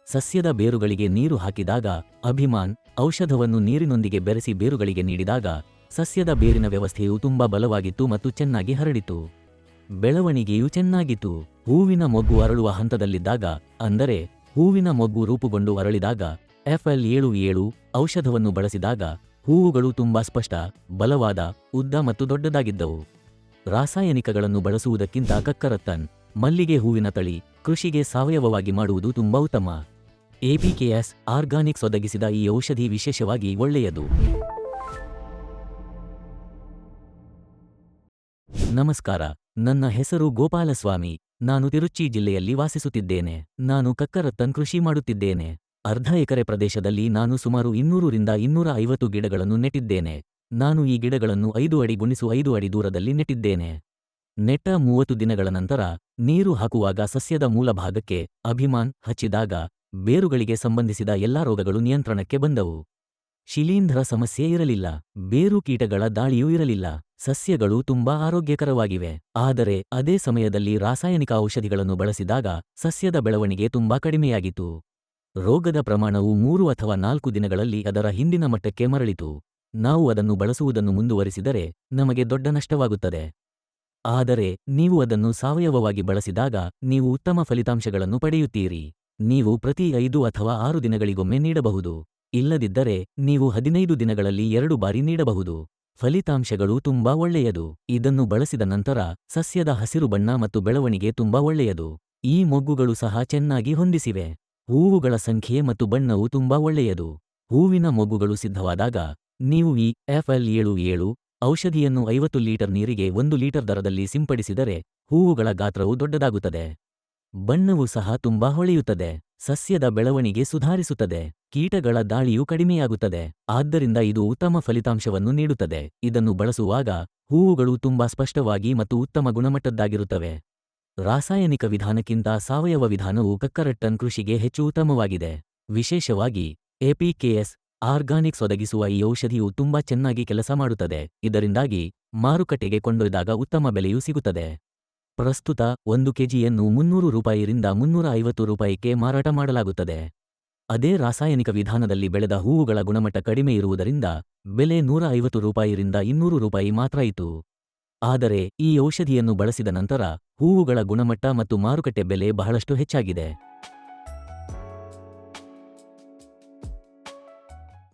ಸಸ್ಯದ ಬೇರುಗಳಿಗೆ ನೀರು ಹಾಕಿದಾಗ ಅಭಿಮಾನ್ ಔಷಧವನ್ನು ನೀರಿನೊಂದಿಗೆ ಬೆರೆಸಿ ಬೇರುಗಳಿಗೆ ನೀಡಿದಾಗ ಸಸ್ಯದ ಬೇರಿನ ವ್ಯವಸ್ಥೆಯು ತುಂಬಾ ಬಲವಾಗಿತ್ತು ಮತ್ತು ಚೆನ್ನಾಗಿ ಹರಡಿತು. ಬೆಳವಣಿಗೆಯೂ ಚೆನ್ನಾಗಿತ್ತು. ಹೂವಿನ ಮೊಗ್ಗು ಅರಳುವ ಹಂತದಲ್ಲಿದ್ದಾಗ, ಅಂದರೆ ಹೂವಿನ ಮೊಗ್ಗು ರೂಪುಗೊಂಡು ಅರಳಿದಾಗ FL77 ಔಷಧವನ್ನು ಬಳಸಿದಾಗ ಹೂವುಗಳು ತುಂಬಾ ಸ್ಪಷ್ಟ, ಬಲವಾದ, ಉದ್ದ ಮತ್ತು ದೊಡ್ಡದಾಗಿದ್ದವು. ರಾಸಾಯನಿಕಗಳನ್ನು ಬಳಸುವುದಕ್ಕಿಂತ ಕಕ್ಕರತ್ತನ್ ಮಲ್ಲಿಗೆ ಹೂವಿನ ತಳಿ ಕೃಷಿಗೆ ಸಾವಯವವಾಗಿ ಮಾಡುವುದು ತುಂಬಾ ಉತ್ತಮ. APKS ಆರ್ಗಾನಿಕ್ಸ್ ಒದಗಿಸಿದ ಈ ಔಷಧಿ ವಿಶೇಷವಾಗಿ ಒಳ್ಳೆಯದು. ನಮಸ್ಕಾರ, ನನ್ನ ಹೆಸರು ಗೋಪಾಲಸ್ವಾಮಿ. ನಾನು ತಿರುಚಿ ಜಿಲ್ಲೆಯಲ್ಲಿ ವಾಸಿಸುತ್ತಿದ್ದೇನೆ. ನಾನು ಕಕ್ಕರತ್ತನ್ ಕೃಷಿ ಮಾಡುತ್ತಿದ್ದೇನೆ. ಅರ್ಧ ಎಕರೆ ಪ್ರದೇಶದಲ್ಲಿ ನಾನು ಸುಮಾರು 200 ರಿಂದ 250 ಗಿಡಗಳನ್ನು ನೆಟ್ಟಿದ್ದೇನೆ. ನಾನು ಈ ಗಿಡಗಳನ್ನು 5 ಅಡಿ × 5 ಅಡಿ ದೂರದಲ್ಲಿ ನೆಟ್ಟಿದ್ದೇನೆ. ನೆಟ್ಟ 30 ದಿನಗಳ ನಂತರ ನೀರು ಹಾಕುವಾಗ ಸಸ್ಯದ ಮೂಲ ಭಾಗಕ್ಕೆ ಅಭಿಮಾನ್ ಹಚ್ಚಿದಾಗ ಬೇರುಗಳಿಗೆ ಸಂಬಂಧಿಸಿದ ಎಲ್ಲಾ ರೋಗಗಳು ನಿಯಂತ್ರಣಕ್ಕೆ ಬಂದವು. ಶಿಲೀಂಧ್ರ ಸಮಸ್ಯೆ ಇರಲಿಲ್ಲ, ಬೇರು ಕೀಟಗಳ ದಾಳಿಯೂ ಇರಲಿಲ್ಲ. ಸಸ್ಯಗಳು ತುಂಬಾ ಆರೋಗ್ಯಕರವಾಗಿವೆ. ಆದರೆ ಅದೇ ಸಮಯದಲ್ಲಿ ರಾಸಾಯನಿಕ ಔಷಧಿಗಳನ್ನು ಬಳಸಿದಾಗ ಸಸ್ಯದ ಬೆಳವಣಿಗೆ ತುಂಬಾ ಕಡಿಮೆಯಾಗಿತ್ತು. ರೋಗದ ಪ್ರಮಾಣವು 3 ಅಥವಾ 4 ದಿನಗಳಲ್ಲಿ ಅದರ ಹಿಂದಿನ ಮಟ್ಟಕ್ಕೆ ಮರಳಿತು. ನಾವು ಅದನ್ನು ಬಳಸುವುದನ್ನು ಮುಂದುವರಿಸಿದರೆ ನಮಗೆ ದೊಡ್ಡ ನಷ್ಟವಾಗುತ್ತದೆ. ಆದರೆ ನೀವು ಅದನ್ನು ಸಾವಯವವಾಗಿ ಬಳಸಿದಾಗ ನೀವು ಉತ್ತಮ ಫಲಿತಾಂಶಗಳನ್ನು ಪಡೆಯುತ್ತೀರಿ. ನೀವು ಪ್ರತಿ 5 ಅಥವಾ 6 ದಿನಗಳಿಗೊಮ್ಮೆ ನೀಡಬಹುದು. ಇಲ್ಲದಿದ್ದರೆ ನೀವು 15 ದಿನಗಳಲ್ಲಿ 2 ಬಾರಿ ನೀಡಬಹುದು. ಫಲಿತಾಂಶಗಳು ತುಂಬಾ ಒಳ್ಳೆಯದು. ಇದನ್ನು ಬಳಸಿದ ನಂತರ ಸಸ್ಯದ ಹಸಿರು ಬಣ್ಣ ಮತ್ತು ಬೆಳವಣಿಗೆ ತುಂಬಾ ಒಳ್ಳೆಯದು. ಈ ಮೊಗ್ಗುಗಳು ಸಹ ಚೆನ್ನಾಗಿ ಹೊಂದಿಸಿವೆ. ಹೂವುಗಳ ಸಂಖ್ಯೆ ಮತ್ತು ಬಣ್ಣವು ತುಂಬಾ ಒಳ್ಳೆಯದು. ಹೂವಿನ ಮೊಗ್ಗುಗಳು ಸಿದ್ಧವಾದಾಗ ನೀವು ಈ FL77 ಔಷಧಿಯನ್ನು 50 ಲೀಟರ್ ನೀರಿಗೆ 1 ಲೀಟರ್ ದರದಲ್ಲಿ ಸಿಂಪಡಿಸಿದರೆ ಹೂವುಗಳ ಗಾತ್ರವು ದೊಡ್ಡದಾಗುತ್ತದೆ. ಬಣ್ಣವು ಸಹ ತುಂಬಾ ಹೊಳೆಯುತ್ತದೆ. ಸಸ್ಯದ ಬೆಳವಣಿಗೆ ಸುಧಾರಿಸುತ್ತದೆ. ಕೀಟಗಳ ದಾಳಿಯೂ ಕಡಿಮೆಯಾಗುತ್ತದೆ. ಆದ್ದರಿಂದ ಇದು ಉತ್ತಮ ಫಲಿತಾಂಶವನ್ನು ನೀಡುತ್ತದೆ. ಇದನ್ನು ಬಳಸುವಾಗ ಹೂವುಗಳು ತುಂಬಾ ಸ್ಪಷ್ಟವಾಗಿ ಮತ್ತು ಉತ್ತಮ ಗುಣಮಟ್ಟದ್ದಾಗಿರುತ್ತವೆ. ರಾಸಾಯನಿಕ ವಿಧಾನಕ್ಕಿಂತ ಸಾವಯವ ವಿಧಾನವು ಕಕ್ಕರಟ್ಟನ್ ಕೃಷಿಗೆ ಹೆಚ್ಚು ಉತ್ತಮವಾಗಿದೆ. ವಿಶೇಷವಾಗಿ APKS ಆರ್ಗಾನಿಕ್ಸ್ ಒದಗಿಸುವ ಈ ಔಷಧಿಯು ತುಂಬಾ ಚೆನ್ನಾಗಿ ಕೆಲಸ ಮಾಡುತ್ತದೆ. ಇದರಿಂದಾಗಿ ಮಾರುಕಟ್ಟೆಗೆ ಕೊಂಡೊಯ್ದಾಗ ಉತ್ತಮ ಬೆಲೆಯೂ ಸಿಗುತ್ತದೆ. ಪ್ರಸ್ತುತ 1 ಕೆಜಿಯನ್ನು ₹300 ರಿಂದ ₹350ಕ್ಕೆ ಮಾರಾಟ ಮಾಡಲಾಗುತ್ತದೆ. ಅದೇ ರಾಸಾಯನಿಕ ವಿಧಾನದಲ್ಲಿ ಬೆಳೆದ ಹೂವುಗಳ ಗುಣಮಟ್ಟ ಕಡಿಮೆ ಇರುವುದರಿಂದ ಬೆಲೆ ₹150 ರಿಂದ ₹200 ಮಾತ್ರ ಇತ್ತು. ಆದರೆ ಈ ಔಷಧಿಯನ್ನು ಬಳಸಿದ ನಂತರ ಹೂವುಗಳ ಗುಣಮಟ್ಟ ಮತ್ತು ಮಾರುಕಟ್ಟೆ ಬೆಲೆ ಬಹಳಷ್ಟು ಹೆಚ್ಚಾಗಿದೆ.